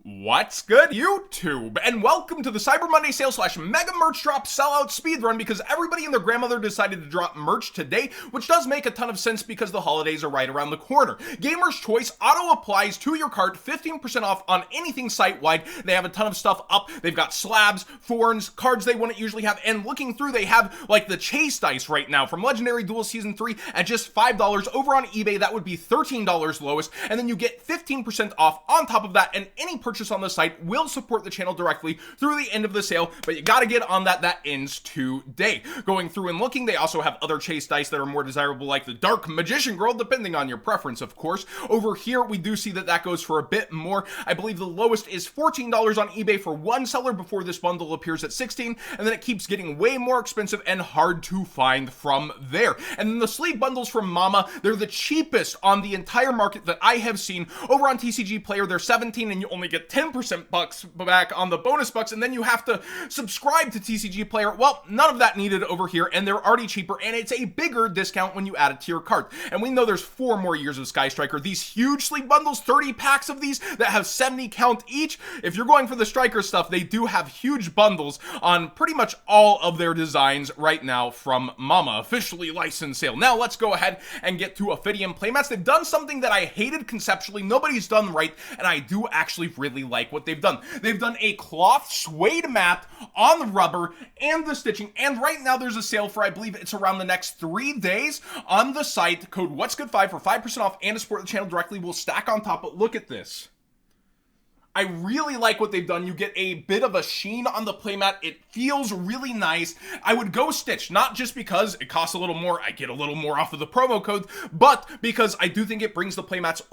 What's good, YouTube? And welcome to the Cyber Monday sale / mega merch drop sellout speedrun, because everybody and their grandmother decided to drop merch today, which does make a ton of sense because the holidays are right around the corner. Gamer's Choice auto applies to your cart, 15% off on anything site-wide. They have a ton of stuff up. They've got slabs, thorns, cards they wouldn't usually have, and looking through, they have like the Chase dice right now from Legendary Duel Season 3 at just $5. Over on eBay, that would be $13 lowest, and then you get 15% off on top of that, and any purchase on the site will support the channel directly through the end of the sale, but you gotta get on that ends today. Going through and looking, they also have other Chase dice that are more desirable, like the Dark Magician Girl, depending on your preference, of course. Over here, we do see that goes for a bit more. I believe the lowest is $14 on eBay for one seller before this bundle appears at $16, and then it keeps getting way more expensive and hard to find from there. And then the sleeve bundles from Mama, they're the cheapest on the entire market that I have seen. Over on TCG Player, they're $17, and you only get 10% bucks back on the bonus bucks, and then you have to subscribe to TCG Player. Well, none of that needed over here, and they're already cheaper, and it's a bigger discount when you add it to your cart. And we know there's 4 more years of Sky Striker. These huge sleeve bundles, 30 packs of these that have 70 count each. If you're going for the Striker stuff, they do have huge bundles on pretty much all of their designs right now from Mama, officially licensed sale. Now let's go ahead and get to Ophidian playmats. They've done something that I hated conceptually, nobody's done right, and I do actually really like what they've done. They've done a cloth suede mat on the rubber and the stitching, and right now there's a sale for, I believe it's around the next 3 days on the site. Code What's Good 5 for 5% off and to support the channel directly will stack on top. But look at this. I really like what they've done. You get a bit of a sheen on the playmat. It feels really nice. I would go stitch, not just because it costs a little more, I get a little more off of the promo code, but because I do think it brings the playmats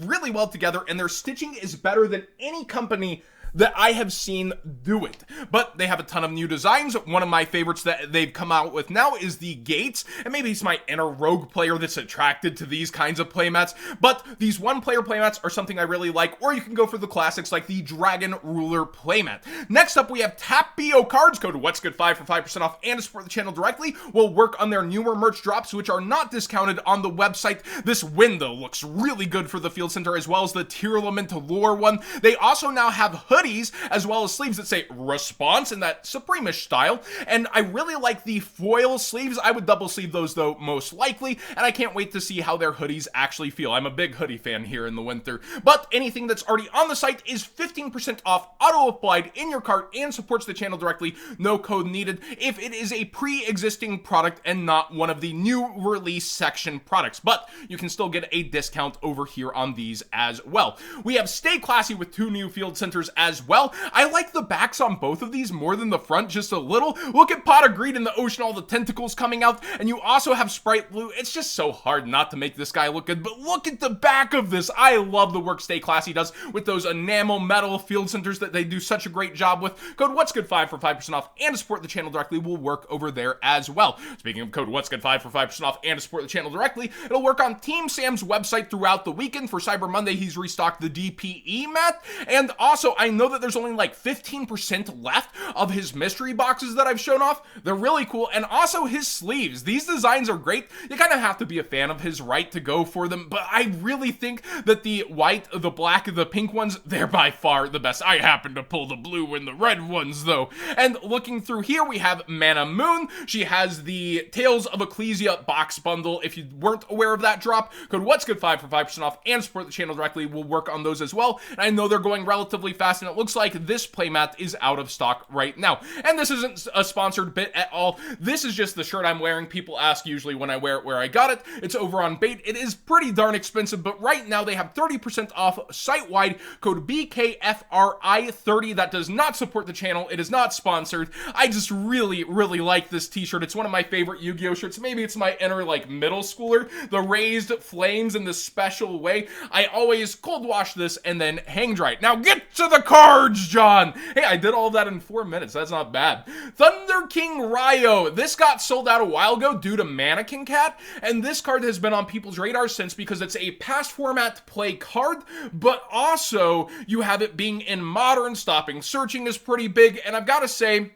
really well together, and their stitching is better than any company that I have seen do it. But they have a ton of new designs. One of my favorites that they've come out with now is the gates, and maybe it's my inner rogue player that's attracted to these kinds of playmats, but these one-player playmats are something I really like, or you can go for the classics like the Dragon Ruler playmat. Next up, we have Tap BO cards. Code What's Good 5 for 5% off and to support the channel directly. We'll work on their newer merch drops, which are not discounted on the website. This window looks really good for the Field Center, as well as the Tearlament lore one. They also now have hoodies, as well as sleeves that say Response in that Supreme-ish style, and I really like the foil sleeves. I would double sleeve those though, most likely, and I can't wait to see how their hoodies actually feel. I'm a big hoodie fan here in the winter, but anything that's already on the site is 15% off, auto-applied in your cart, and supports the channel directly. No code needed if it is a pre-existing product and not one of the new release section products, but you can still get a discount over here on these as well. We have Stay Classy with 2 new Field Centers as well. I like the backs on both of these more than the front just a little. Look at Pot of Greed in the ocean, all the tentacles coming out, and you also have Sprite Blue. It's just so hard not to make this guy look good, but look at the back of this. I love the work Stay Classy does with those enamel metal Field Centers that they do such a great job with. Code What's Good 5 for 5% off and to support the channel directly will work over there as well. Speaking of Code What's Good 5 for 5% off and to support the channel directly, it'll work on Team Sam's website throughout the weekend. For Cyber Monday, he's restocked the DPE mat, and also I know that there's only like 15% left of his mystery boxes that I've shown off. They're really cool, and also his sleeves. These designs are great. You kind of have to be a fan of his, right, to go for them, but I really think that the white, the black, the pink ones, they're by far the best. I happen to pull the blue and the red ones though. And looking through here, we have Mana Moon. She has the Tales of Ecclesia box bundle. If you weren't aware of that drop, code What's Good 5 for 5% off and support the channel directly will work on those as well. And I know they're going relatively fast, and it looks like this playmat is out of stock right now. And this isn't a sponsored bit at all. This is just the shirt I'm wearing. People ask usually when I wear it where I got it. It's over on Bait. It is pretty darn expensive, but right now they have 30% off site-wide. Code BKFRI30. That does not support the channel. It is not sponsored. I just really like this t-shirt. It's one of my favorite Yu-Gi-Oh shirts. Maybe it's my inner like middle schooler. The raised flames in this special way. I always cold wash this and then hang dry it. Now get to the cards, John. Hey, I did all of that in 4 minutes. That's not bad. Thunder King Ryo. This got sold out a while ago due to Mannequin Cat, and this card has been on people's radar since because it's a past format play card, but also you have it being in modern. Stopping searching is pretty big, and I've got to say,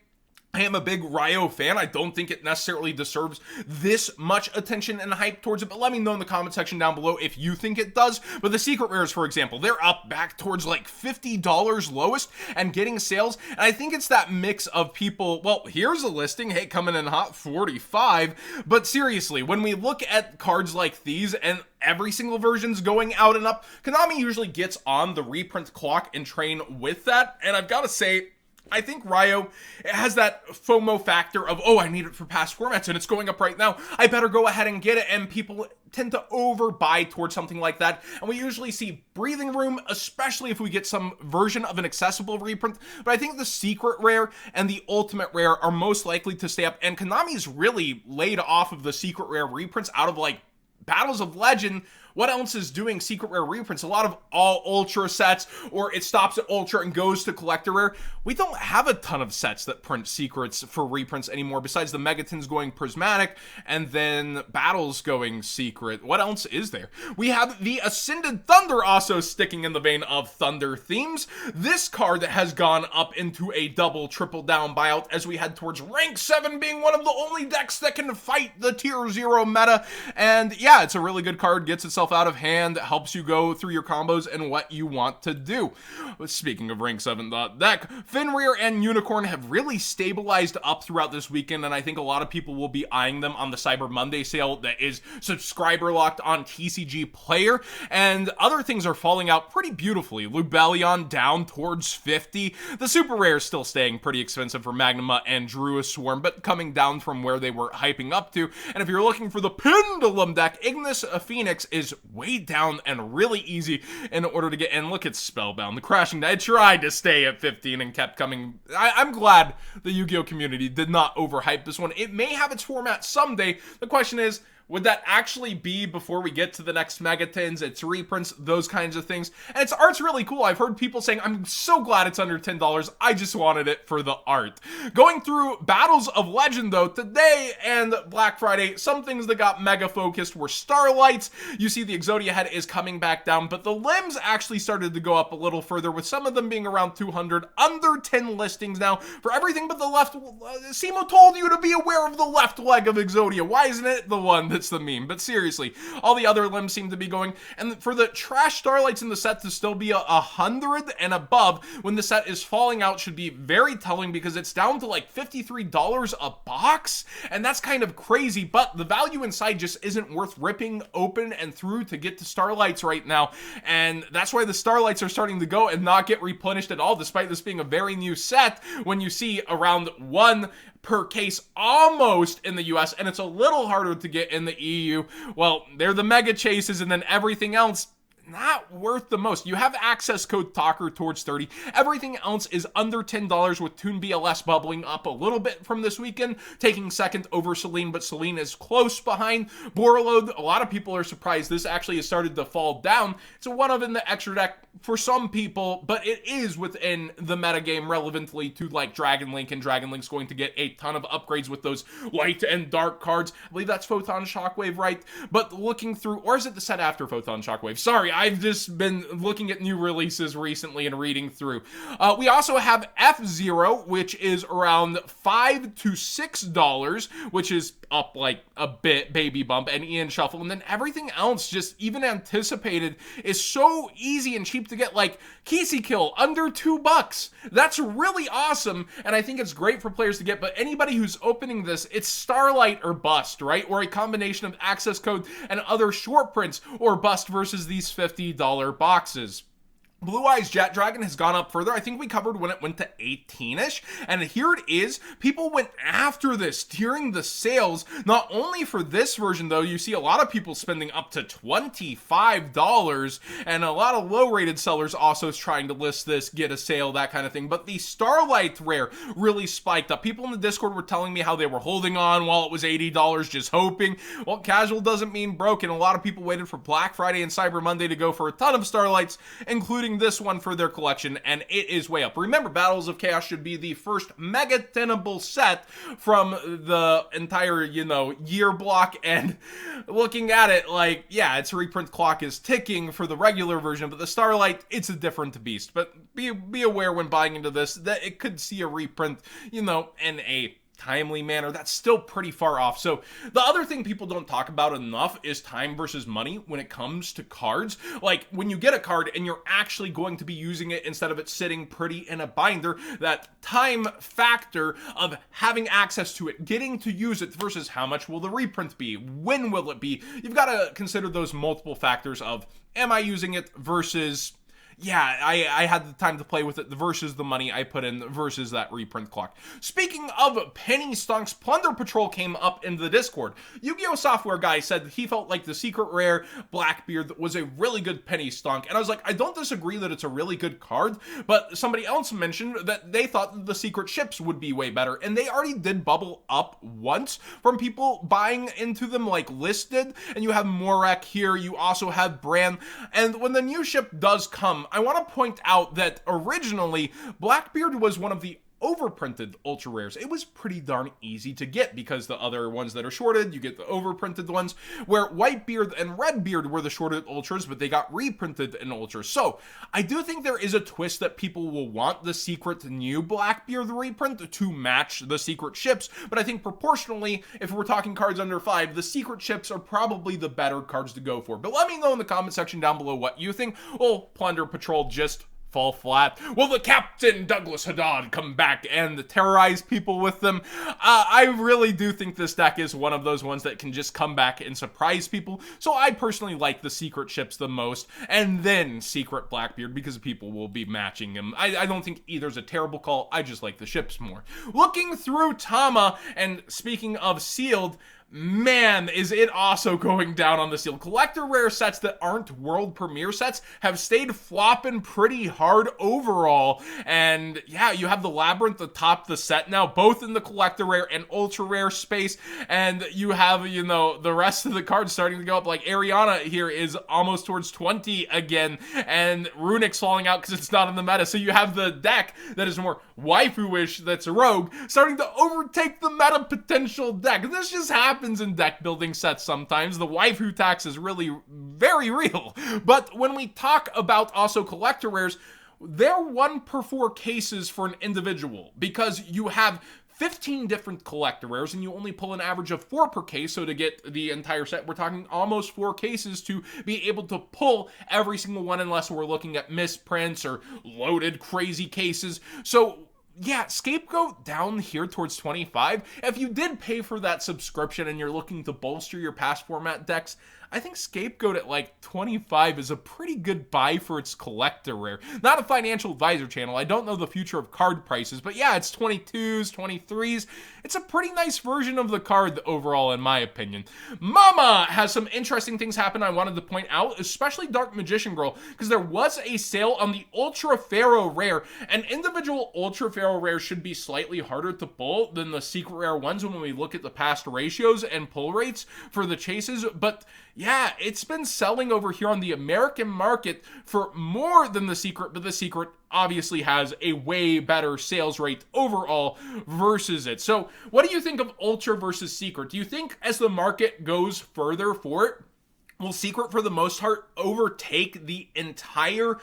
I am a big Ryo fan. I don't think it necessarily deserves this much attention and hype towards it, but let me know in the comment section down below if you think it does. But the secret rares, for example, they're up back towards like $50 lowest and getting sales. And I think it's that mix of people, well, here's a listing, hey, coming in hot, 45. But seriously, when we look at cards like these and every single version's going out and up, Konami usually gets on the reprint clock and train with that. And I've got to say, I think Ryo, it has that FOMO factor of, oh, I need it for past formats and it's going up right now, I better go ahead and get it, and people tend to overbuy towards something like that, and we usually see breathing room, especially if we get some version of an accessible reprint. But I think the secret rare and the ultimate rare are most likely to stay up, and Konami's really laid off of the secret rare reprints out of like Battles of Legend. What else is doing secret rare reprints? A lot of all ultra sets, or it stops at ultra and goes to collector rare. We don't have a ton of sets that print secrets for reprints anymore, besides the Megatons going prismatic and then Battles going secret. What else is there? We have the Ascended Thunder also sticking in the vein of Thunder themes. This card that has gone up into a double, triple down buyout as we head towards rank 7 being one of the only decks that can fight the tier 0 meta. And yeah, it's a really good card, gets itself out of hand, helps you go through your combos and what you want to do. Speaking of rank 7 deck, Fenrir and Unicorn have really stabilized up throughout this weekend, and I think a lot of people will be eyeing them on the Cyber Monday sale that is subscriber locked on TCG Player, and other things are falling out pretty beautifully. Lubellion down towards 50. The super rare is still staying pretty expensive for Magnuma and Druid Swarm, but coming down from where they were hyping up to. And if you're looking for the Pendulum deck, Ignis Phoenix is way down and really easy in order to get in. Look at Spellbound, the Crashing Die. I tried to stay at 15 and kept coming. I'm glad the Yu-Gi-Oh community did not overhype this one. It may have its format someday. The question is, would that actually be before we get to the next Megatons, its reprints, those kinds of things? And its art's really cool. I've heard people saying, I'm so glad it's under $10. I just wanted it for the art. Going through Battles of Legend, though, today and Black Friday, some things that got mega focused were Starlights. You see the Exodia head is coming back down, but the limbs actually started to go up a little further, with some of them being around 200, under 10 listings now for everything but the left. Simo told you to be aware of the left leg of Exodia. Why isn't it the one it's the meme? But seriously, all the other limbs seem to be going, and for the trash Starlights in the set to still be 100 and above when the set is falling out should be very telling, because it's down to like $53 a box, and that's kind of crazy. But the value inside just isn't worth ripping open and through to get to Starlights right now, and that's why the Starlights are starting to go and not get replenished at all, despite this being a very new set. When you see around one per case almost in the US, and it's a little harder to get in the EU, well, they're the mega chases, and then everything else not worth the most. You have access code Talker towards 30. Everything else is under $10, with Toon BLS bubbling up a little bit from this weekend, taking second over Celine, but Celine is close behind. Borreload, a lot of people are surprised this actually has started to fall down. It's a one of in the extra deck for some people, but it is within the metagame relevantly to like Dragon Link, and Dragon Link's going to get a ton of upgrades with those light and dark cards. I believe that's Photon Shockwave, right? But looking through, or is it the set after Photon Shockwave? Sorry, I've just been looking at new releases recently and reading through. We also have F-Zero, which is around $5 to $6, which is up like a bit, baby bump, and Ian Shuffle. And then everything else, just even anticipated, is so easy and cheap to get, like Kisi Kill, under $2. That's really awesome, and I think it's great for players to get, but anybody who's opening this, it's Starlight or bust, right? Or a combination of access code and other short prints, or bust versus these $50 boxes. Blue Eyes Jet Dragon has gone up further. I think we covered when it went to 18-ish, and here it is. People went after this during the sales. Not only for this version, though, you see a lot of people spending up to $25, and a lot of low-rated sellers also trying to list this, get a sale, that kind of thing. But the Starlight rare really spiked up. People in the Discord were telling me how they were holding on while it was $80, just hoping. Well, casual doesn't mean broken. A lot of people waited for Black Friday and Cyber Monday to go for a ton of Starlights, including including this one for their collection, and it is way up. Remember, Battles of Chaos should be the first mega tenable set from the entire, year block, and looking at it, like, yeah, its reprint clock is ticking for the regular version, but the Starlight, it's a different beast. But be aware when buying into this that it could see a reprint, in a timely manner. That's still pretty far off. So the other thing people don't talk about enough is time versus money when it comes to cards. Like, when you get a card and you're actually going to be using it instead of it sitting pretty in a binder, that time factor of having access to it, getting to use it, versus how much will the reprint be, when will it be, you've got to consider those multiple factors of, am I using it versus, yeah, I had the time to play with it versus the money I put in versus that reprint clock. Speaking of penny stonks, Plunder Patrol came up in the Discord. Yu-Gi-Oh! Software guy said that he felt like the secret rare Blackbeard was a really good penny stonk. And I was like, I don't disagree that it's a really good card, but somebody else mentioned that they thought that the secret ships would be way better. And they already did bubble up once from people buying into them like listed. And you have Morek here, you also have Bran. And when the new ship does come, I want to point out that originally Blackbeard was one of the overprinted ultra rares. It was pretty darn easy to get because the other ones that are shorted, you get the overprinted ones, where Whitebeard and Redbeard were the shorted ultras, but they got reprinted in ultras. So I do think there is a twist that people will want the secret new Blackbeard reprint to match the secret ships, but I think proportionally, if we're talking cards under 5, the secret ships are probably the better cards to go for. But let me know in the comment section down below what you think. Will Plunder Patrol just fall flat? Will the Captain Douglas Haddad come back and terrorize people with them? I really do think this deck is one of those ones that can just come back and surprise people. So I personally like the secret ships the most, and then secret Blackbeard, because people will be matching him. I don't think either's a terrible call. I just like the ships more. Looking through Tama, and speaking of sealed, man, is it also going down on the sealed. Collector rare sets that aren't world premiere sets have stayed flopping pretty hard overall. And yeah, you have the Labyrinth atop the set now, both in the collector rare and ultra rare space. And you have, the rest of the cards starting to go up. Like Ariana here is almost towards 20 again, and Runic's falling out because it's not in the meta. So you have the deck that is more waifu-ish, that's a rogue, starting to overtake the meta potential deck. This just happens in deck building sets sometimes. The waifu tax is really very real. But when we talk about also collector rares, they're 1/4 cases for an individual, because you have 15 different collector rares and you only pull an average of 4 per case. So to get the entire set, we're talking almost 4 cases to be able to pull every single one, unless we're looking at misprints or loaded crazy cases. So yeah, Scapegoat down here towards 25. If you did pay for that subscription and you're looking to bolster your past format decks, I think Scapegoat at like 25 is a pretty good buy for its collector rare. Not a financial advisor channel. I don't know the future of card prices, but yeah, it's 22s, 23s. It's a pretty nice version of the card overall, in my opinion. Mama has some interesting things happen I wanted to point out, especially Dark Magician Girl, because there was a sale on the Ultra Pharaoh rare, and individual Ultra Pharaoh rares should be slightly harder to pull than the secret rare ones when we look at the past ratios and pull rates for the chases, but yeah, it's been selling over here on the American market for more than the secret, but the secret obviously has a way better sales rate overall versus it. So what do you think of Ultra versus secret? Do you think as the market goes further for it, will secret for the most part overtake the entire,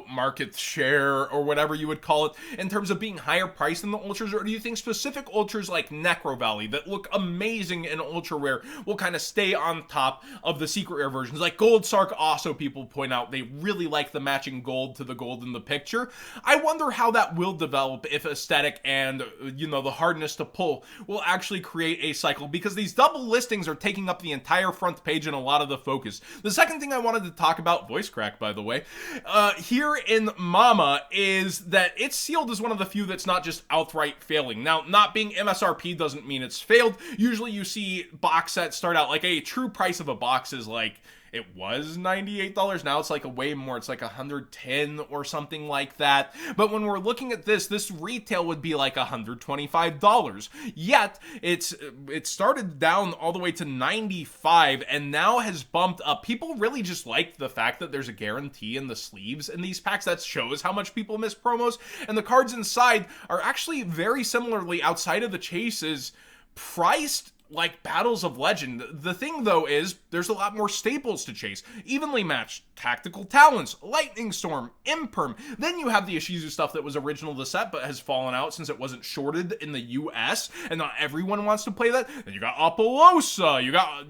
market share or whatever you would call it in terms of being higher priced than the ultras? Or do you think specific ultras like Necro Valley that look amazing in ultra rare will kind of stay on top of the secret rare versions? Like Gold Sark, also people point out they really like the matching gold to the gold in the picture. I wonder how that will develop, if aesthetic and, the hardness to pull will actually create a cycle, because these double listings are taking up the entire front page and a lot of the focus. The second thing I wanted to talk about, voice crack by the way, here in Mama, is that it's sealed as one of the few that's not just outright failing. Now, not being MSRP doesn't mean it's failed. Usually you see box sets start out, like a true price of a box is like, it was $98. Now it's like a way more. It's like $110 or something like that. But when we're looking at this retail would be like $125. Yet it started down all the way to $95 and now has bumped up. People really just like the fact that there's a guarantee in the sleeves in these packs. That shows how much people miss promos. And the cards inside are actually very similarly, outside of the chases, priced like Battles of Legend. The thing though is there's a lot more staples to chase. Evenly matched, Tactical Talents, Lightning Storm, Imperm. Then you have the Ishizu stuff that was original to the set but has fallen out since it wasn't shorted in the US and not everyone wants to play that. Then you got Apollosa, you got,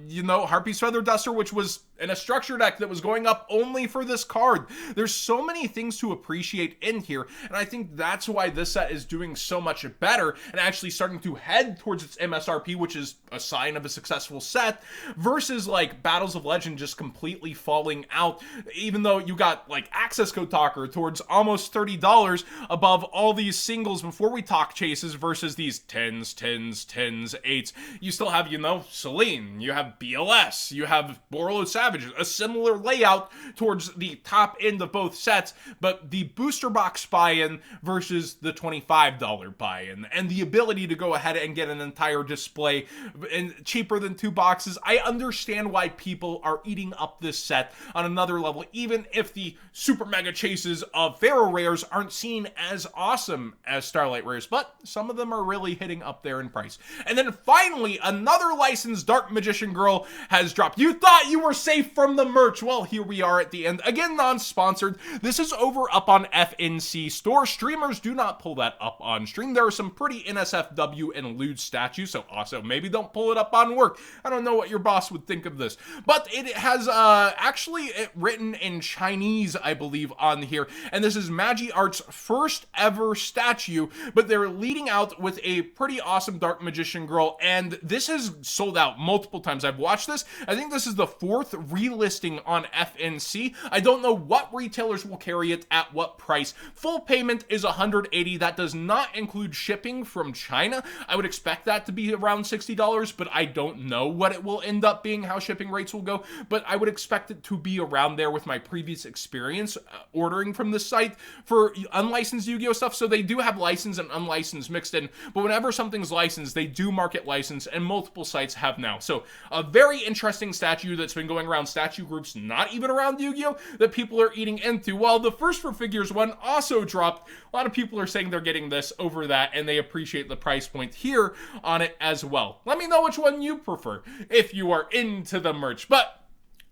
Harpy's Feather Duster, which was in a structure deck that was going up only for this card. There's so many things to appreciate in here, and I think that's why this set is doing so much better and actually starting to head towards its MSRP, which is a sign of a successful set, versus like Battles of Legend just completely falling out, even though you got like access code talker towards almost $30 above all these singles before we talk chases versus these 10s, 8s. You still have, Celine, you have BLS, you have Borolo Savages, a similar layout towards the top end of both sets, but the booster box buy-in versus the $25 buy-in, and the ability to go ahead and get an entire display and cheaper than 2 boxes. I understand why people are eating up this set on another level, even if the super mega chases of Pharaoh Rares aren't seen as awesome as Starlight Rares, but some of them are really hitting up there in price. And then finally, another licensed Dark Magician Girl has dropped. You thought you were safe from the merch. Well, here we are at the end. Again, non-sponsored. This is over up on FNC Store. Streamers do not pull that up on stream. There are some pretty NSFW and lewd statues, so also maybe don't pull it up on work. I don't know what your boss would think of this. But it has actually written in Chinese, I believe, on here. And this is Magi Art's first ever statue, but they're leading out with a pretty awesome Dark Magician Girl, and this has sold out multiple times. I've watched this. I think this is the 4th relisting on FNC. I don't know what retailers will carry it at what price. Full payment is $180. That does not include shipping from China. I would expect that to be around $60, but I don't know what it will end up being, how shipping rates will go, but I would expect it to be around there with my previous experience ordering from this site for unlicensed Yu-Gi-Oh stuff. So they do have licensed and unlicensed mixed in, but whenever something's licensed, they do market license, and multiple sites have now. So a very interesting statue that's been going around statue groups, not even around Yu-Gi-Oh, that people are eating into. While the First for Figures one also dropped, a lot of people are saying they're getting this over that, and they appreciate the price point here on it as well. Let me know which one you prefer if you are into the merch. But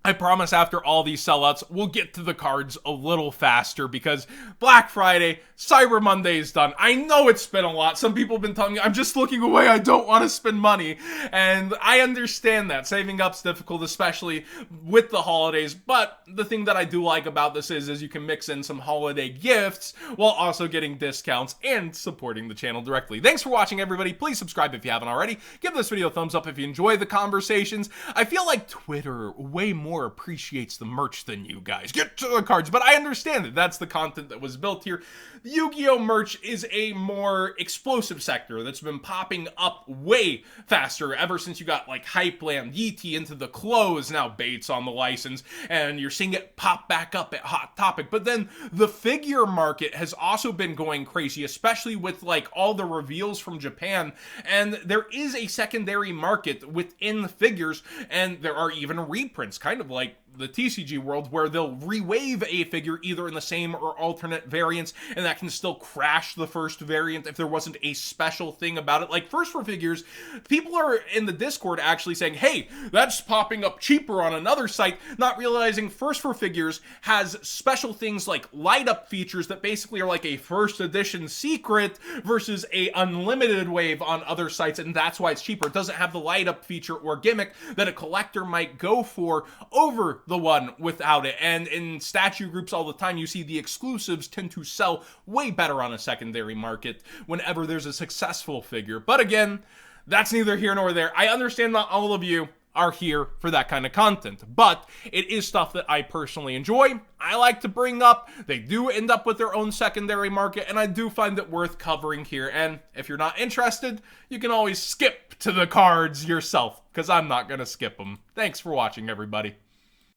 I promise after all these sellouts, we'll get to the cards a little faster because Black Friday, Cyber Monday is done. I know it's been a lot. Some people have been telling me, I'm just looking away. I don't want to spend money. And I understand that. Saving up's difficult, especially with the holidays. But the thing that I do like about this is you can mix in some holiday gifts while also getting discounts and supporting the channel directly. Thanks for watching, everybody. Please subscribe if you haven't already. Give this video a thumbs up if you enjoy the conversations. I feel like Twitter way more appreciates the merch than you guys. Get to the cards, but I understand that that's the content that was built here. The Yu-Gi-Oh merch is a more explosive sector that's been popping up way faster ever since you got like Hypeland, Yeetie into the clothes, now Bates on the license, and you're seeing it pop back up at Hot Topic. But then the figure market has also been going crazy, especially with like all the reveals from Japan, and there is a secondary market within the figures, and there are even reprints, kind of like the TCG world, where they'll rewave a figure either in the same or alternate variants, and that can still crash the first variant if there wasn't a special thing about it. Like First for Figures, people are in the Discord actually saying, hey, that's popping up cheaper on another site, not realizing First for Figures has special things like light up features that basically are like a first edition secret versus a unlimited wave on other sites, and that's why it's cheaper. It doesn't have the light up feature or gimmick that a collector might go for over the one without it. And in statue groups all the time, you see the exclusives tend to sell way better on a secondary market whenever there's a successful figure. But again, that's neither here nor there. I understand not all of you are here for that kind of content, but it is stuff that I personally enjoy. I like to bring up. They do end up with their own secondary market, and I do find it worth covering here. And if you're not interested, you can always skip to the cards yourself, because I'm not going to skip them. Thanks for watching, everybody.